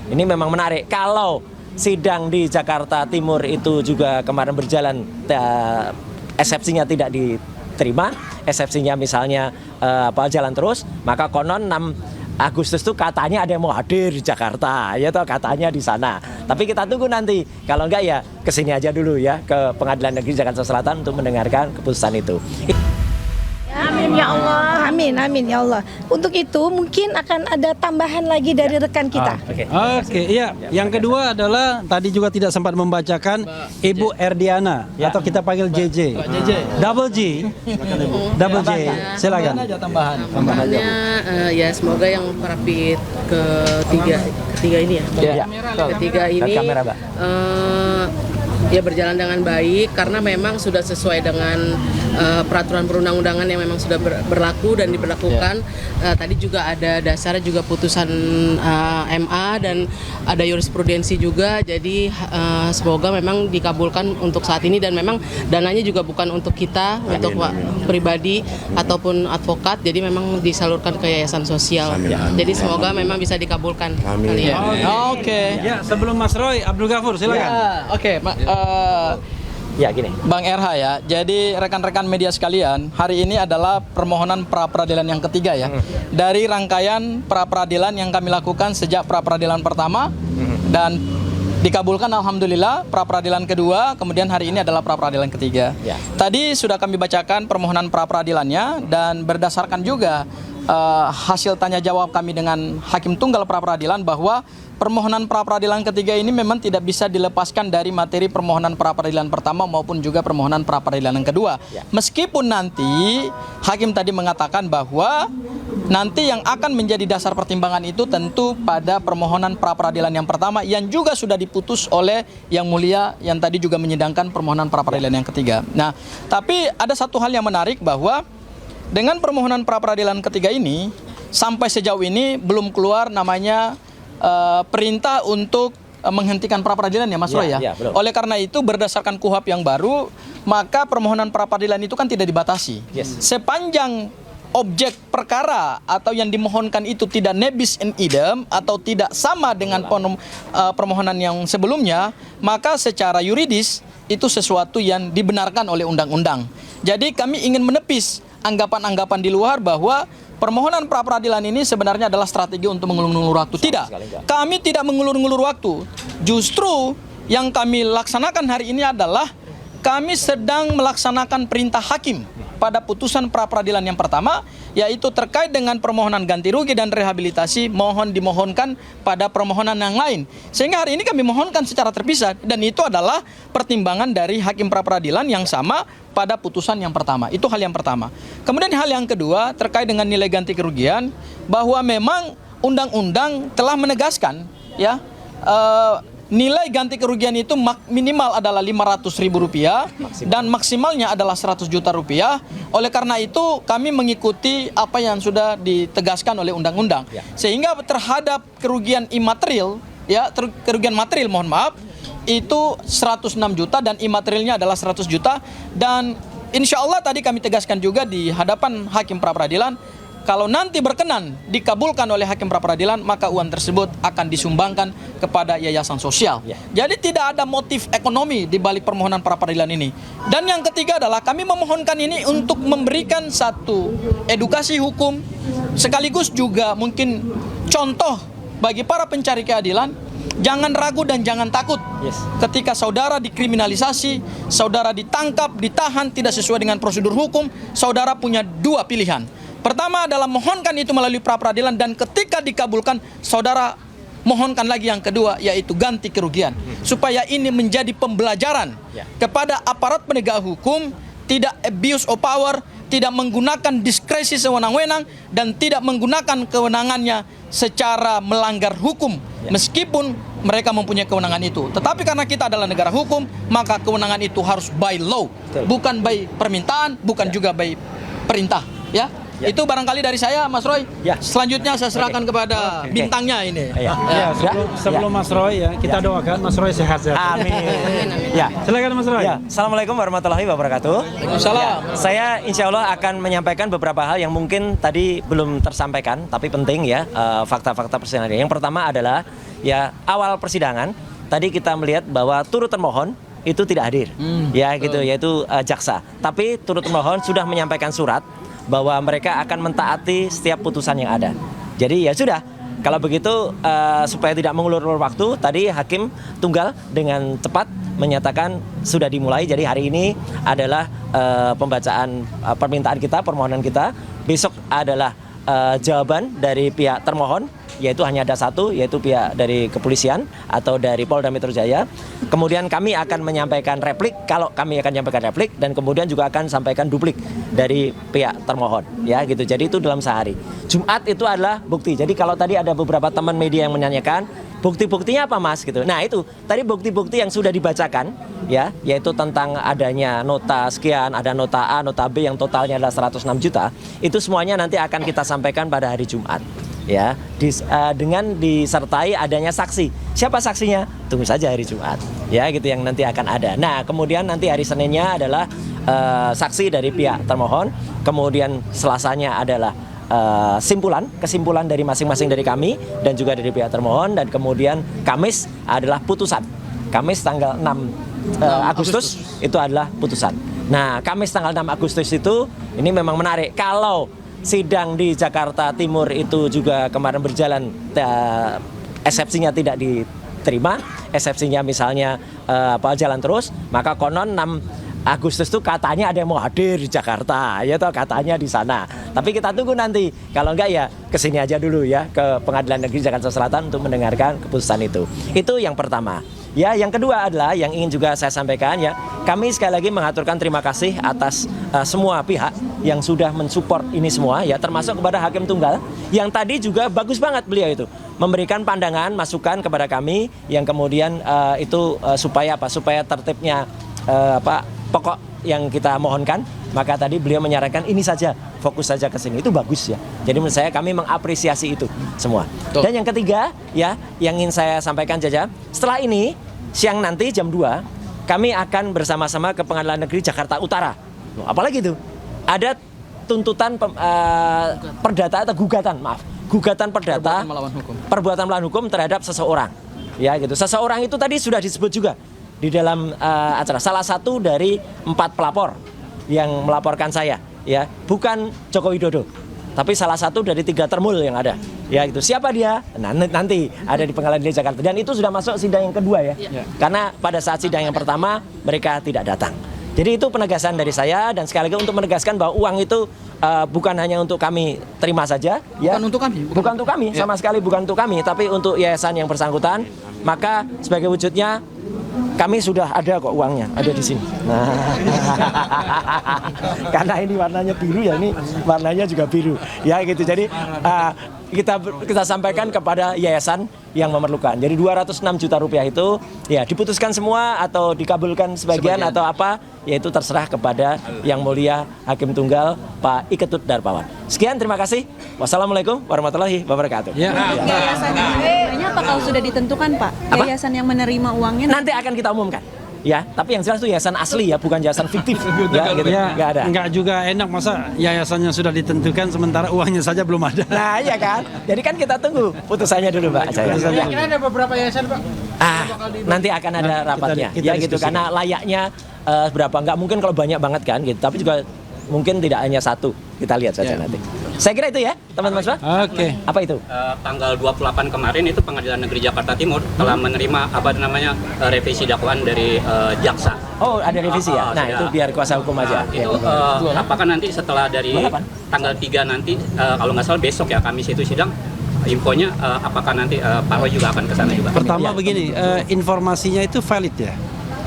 Ini memang menarik. Kalau sidang di Jakarta Timur itu juga kemarin berjalan, eksepsinya tidak diterima, eksepsinya misalnya jalan terus, maka konon 6 Agustus itu katanya ada yang mau hadir di Jakarta, ya toh katanya di sana. Tapi kita tunggu nanti. Kalau enggak ya kesini aja dulu ya ke Pengadilan Negeri Jakarta Selatan untuk mendengarkan keputusan itu. Amin ya Allah. Amin ya Allah. Untuk itu mungkin akan ada tambahan lagi dari rekan kita. Oke, iya. Yang kedua adalah tadi juga tidak sempat membacakan Ibu Erdiana atau kita panggil JJ. Double J. Double J. Silakan. Tambahannya ya semoga yang Parapit ketiga ini ya. Ketiga ini ya berjalan dengan baik karena memang sudah sesuai dengan peraturan perundang-undangan yang memang sudah berlaku dan diberlakukan. Tadi juga ada dasarnya juga putusan MA dan ada jurisprudensi juga. Jadi semoga memang dikabulkan untuk saat ini dan memang dananya juga bukan untuk kita, untuk pribadi ataupun advokat. Jadi memang disalurkan ke yayasan sosial. Jadi semoga memang bisa dikabulkan. Kali ya. Oke. Ya, sebelum Mas Roy, Abdul Ghafur silakan. Oke. Ya gini. Bang RH ya, jadi rekan-rekan media sekalian, hari ini adalah permohonan pra-peradilan yang ketiga ya. Dari rangkaian pra-peradilan yang kami lakukan sejak pra-peradilan pertama dan dikabulkan alhamdulillah pra-peradilan kedua, kemudian hari ini adalah pra-peradilan ketiga. Tadi sudah kami bacakan permohonan pra-peradilannya dan berdasarkan juga hasil tanya jawab kami dengan Hakim Tunggal pra-peradilan bahwa permohonan pra-peradilan ketiga ini memang tidak bisa dilepaskan dari materi permohonan pra-peradilan pertama maupun juga permohonan pra-peradilan yang kedua. Meskipun nanti Hakim tadi mengatakan bahwa nanti yang akan menjadi dasar pertimbangan itu tentu pada permohonan pra-peradilan yang pertama yang juga sudah diputus oleh Yang Mulia yang tadi juga menyidangkan permohonan pra-peradilan yang ketiga. Nah, tapi ada satu hal yang menarik bahwa dengan permohonan pra-peradilan ketiga ini sampai sejauh ini belum keluar namanya perintah untuk menghentikan pra-peradilan ya Mas Roy ya. Oleh karena itu berdasarkan KUHP yang baru, maka permohonan pra-peradilan itu kan tidak dibatasi. Sepanjang objek perkara atau yang dimohonkan itu tidak nebis in idem atau tidak sama dengan permohonan yang sebelumnya, maka secara yuridis itu sesuatu yang dibenarkan oleh undang-undang. Jadi kami ingin menepis anggapan-anggapan di luar bahwa permohonan pra-peradilan ini sebenarnya adalah strategi untuk mengulur-ngulur waktu. Tidak, kami tidak mengulur-ngulur waktu. Justru yang kami laksanakan hari ini adalah kami sedang melaksanakan perintah hakim pada putusan pra-peradilan yang pertama, yaitu terkait dengan permohonan ganti rugi dan rehabilitasi mohon dimohonkan pada permohonan yang lain. Sehingga hari ini kami mohonkan secara terpisah dan itu adalah pertimbangan dari hakim pra-peradilan yang sama pada putusan yang pertama. Itu hal yang pertama. Kemudian hal yang kedua terkait dengan nilai ganti kerugian, bahwa memang undang-undang telah menegaskan ya nilai ganti kerugian itu minimal adalah Rp500.000 dan maksimalnya adalah Rp100 juta. Oleh karena itu kami mengikuti apa yang sudah ditegaskan oleh undang-undang. Sehingga terhadap kerugian imaterial ya, kerugian material mohon maaf, itu 106 juta dan imaterialnya adalah 100 juta. Dan insya Allah tadi kami tegaskan juga di hadapan hakim pra-peradilan, kalau nanti berkenan dikabulkan oleh hakim pra-peradilan, maka uang tersebut akan disumbangkan kepada yayasan sosial. Jadi tidak ada motif ekonomi di balik permohonan pra-peradilan ini. Dan yang ketiga adalah kami memohonkan ini untuk memberikan satu edukasi hukum, sekaligus juga mungkin contoh bagi para pencari keadilan. Jangan ragu dan jangan takut ketika saudara dikriminalisasi, saudara ditangkap, ditahan tidak sesuai dengan prosedur hukum, saudara punya dua pilihan. Pertama adalah mohonkan itu melalui pra-peradilan dan ketika dikabulkan, saudara mohonkan lagi yang kedua, yaitu ganti kerugian. Supaya ini menjadi pembelajaran kepada aparat penegak hukum, tidak abuse of power, tidak menggunakan diskresi sewenang-wenang, dan tidak menggunakan kewenangannya secara melanggar hukum. Meskipun mereka mempunyai kewenangan itu. Tetapi karena kita adalah negara hukum, maka kewenangan itu harus by law. Bukan by permintaan, bukan juga by perintah. Ya. Itu barangkali dari saya, Mas Roy. Ya. Selanjutnya saya serahkan kepada bintangnya ini. Ya. Ya, sebelum Mas Roy ya, kita doakan Mas Roy sehat-sehat. Amin. Ya. Silakan Mas Roy. Ya, Assalamualaikum warahmatullahi wabarakatuh. Waalaikumsalam. Saya insya Allah akan menyampaikan beberapa hal yang mungkin tadi belum tersampaikan, tapi penting ya, fakta-fakta persidangan. Yang pertama adalah ya awal persidangan tadi kita melihat bahwa turut termohon itu tidak hadir, ya gitu, yaitu jaksa. Tapi turut termohon sudah menyampaikan surat bahwa mereka akan mentaati setiap putusan yang ada. Jadi ya sudah. Kalau begitu supaya tidak mengulur-ulur waktu, tadi hakim tunggal dengan cepat menyatakan sudah dimulai. Jadi hari ini adalah pembacaan permintaan kita, permohonan kita. Besok adalah jawaban dari pihak termohon, yaitu hanya ada satu, yaitu pihak dari kepolisian atau dari Polda Metro Jaya. Kemudian kami akan menyampaikan replik, kalau kami akan menyampaikan replik, dan kemudian juga akan sampaikan duplik dari pihak termohon, ya gitu. Jadi itu dalam sehari. Jumat itu adalah bukti. Jadi kalau tadi ada beberapa teman media yang menanyakan bukti-buktinya apa Mas gitu. Nah itu tadi bukti-bukti yang sudah dibacakan, ya, yaitu tentang adanya nota sekian, ada nota A, nota B yang totalnya adalah 106 juta. Itu semuanya nanti akan kita sampaikan pada hari Jumat. Ya, dengan disertai adanya saksi. Siapa saksinya? Tunggu saja hari Jumat. Ya, gitu yang nanti akan ada. Nah, kemudian nanti hari Seninnya adalah saksi dari pihak termohon. Kemudian Selasanya adalah kesimpulan dari masing-masing dari kami dan juga dari pihak termohon. Dan kemudian Kamis adalah putusan. Kamis tanggal 6 Agustus itu adalah putusan. Nah, Kamis tanggal 6 Agustus itu ini memang menarik. Kalau sidang di Jakarta Timur itu juga kemarin berjalan, eksepsinya tidak diterima, eksepsinya misalnya jalan terus, maka konon 6 Agustus itu katanya ada yang mau hadir di Jakarta, ya toh katanya di sana. Tapi kita tunggu nanti, kalau enggak ya kesini aja dulu ya, ke Pengadilan Negeri Jakarta Selatan untuk mendengarkan keputusan itu. Itu yang pertama. Ya, yang kedua adalah yang ingin juga saya sampaikan ya, kami sekali lagi mengaturkan terima kasih atas semua pihak yang sudah mensupport ini semua ya, termasuk kepada Hakim Tunggal yang tadi juga bagus banget beliau itu memberikan pandangan, masukan kepada kami yang kemudian supaya tertibnya pokok yang kita mohonkan. Maka tadi beliau menyarankan ini saja, fokus saja ke sini. Itu bagus ya. Jadi menurut saya kami mengapresiasi itu semua. Dan yang ketiga ya, yang ingin saya sampaikan Jaja, setelah ini siang nanti jam 2 kami akan bersama-sama ke Pengadilan Negeri Jakarta Utara. Loh, apalagi itu? Ada tuntutan perdata atau gugatan perdata perbuatan melawan hukum terhadap seseorang. Ya gitu. Seseorang itu tadi sudah disebut juga di dalam acara. Salah satu dari 4 pelapor yang melaporkan saya, ya, bukan Joko Widodo, tapi salah satu dari 3 termul yang ada. Ya gitu. Siapa dia? Nah, nanti ada di Pengadilan Negeri Jakarta. Dan itu sudah masuk sidang yang kedua ya. Karena pada saat sidang yang pertama mereka tidak datang. Jadi itu penegasan dari saya, dan sekali lagi untuk menegaskan bahwa uang itu bukan hanya untuk kami terima saja, ya. Bukan untuk kami, sama sekali bukan untuk kami, tapi untuk yayasan yang bersangkutan. Maka sebagai wujudnya kami sudah ada kok uangnya, ada di sini. Nah, karena ini warnanya biru ya, ini warnanya juga biru, ya gitu. Jadi kita sampaikan kepada yayasan yang memerlukan. Jadi 206 juta rupiah itu ya diputuskan semua atau dikabulkan sebagian atau apa, yaitu terserah kepada Yang Mulia Hakim Tunggal Pak Iketut Darpawan. Sekian, terima kasih. Wassalamualaikum warahmatullahi wabarakatuh. Ya. Yayasan yang menerimanya apa kalau sudah ditentukan Pak? Apa? Yayasan yang menerima uangnya Nanti akan kita umumkan. Ya, tapi yang jelas itu yayasan asli ya, bukan yayasan fiktif. Ya, gitu. Ya, Nggak ada. enggak juga enak masa yayasannya sudah ditentukan sementara uangnya saja belum ada. Nah, iya kan? Jadi kan kita tunggu putusannya dulu, Pak. Kira-kira ada beberapa yayasan, Pak? Nanti akan ada rapatnya. kita Ya gitu, diskusi. karena layaknya berapa? Nggak mungkin kalau banyak banget kan gitu. Tapi juga mungkin tidak hanya satu. Kita lihat saja nanti. Saya kira itu ya, teman-teman semua. Oke. Apa itu? Tanggal 28 kemarin itu Pengadilan Negeri Jakarta Timur telah menerima revisi dakwaan dari jaksa. Oh, ada revisi ya. Nah, sudah. itu biar kuasa hukum aja. Itu apakah nanti setelah dari tanggal 3 nanti kalau nggak salah besok ya Kamis itu sidang, infonya apakah nanti Pak Roy juga akan ke sana juga? Pertama begini, informasinya itu valid ya?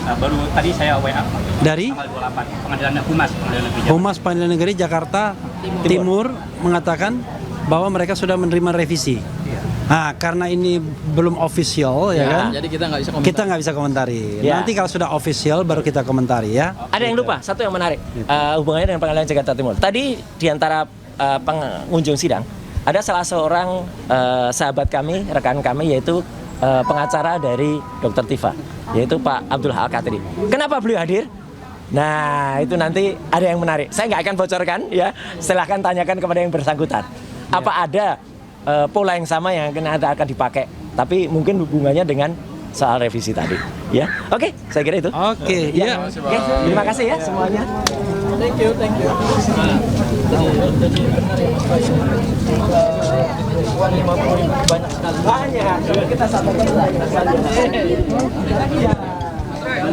Baru tadi saya WA Dari tanggal 28 Pengadilan Negeri Jakarta. Humas Pengadilan Negeri Jakarta Timur mengatakan bahwa mereka sudah menerima revisi. Nah, karena ini belum official ya kan? Jadi kita nggak bisa komentar. Kita nggak bisa komentari. Ya. Nanti kalau sudah official baru kita komentari ya. Ada yang lupa, satu yang menarik hubungannya dengan Pengadilan Jakarta Timur. Tadi di antara pengunjung sidang, ada salah seorang sahabat kami, rekan kami, yaitu pengacara dari Dr. Tifa, yaitu Pak Abdul Al-Katiri. Kenapa beliau hadir? Nah, itu nanti ada yang menarik. Saya nggak akan bocorkan ya. Silahkan tanyakan kepada yang bersangkutan. Apa ada pola yang sama yang akan dipakai? Tapi mungkin hubungannya dengan soal revisi tadi. Ya, oke. Saya kira itu. Oke, Ya. ya. Oke, terima kasih ya semuanya. Thank you. Banyak sekali. Banyak. Kita sampaikan.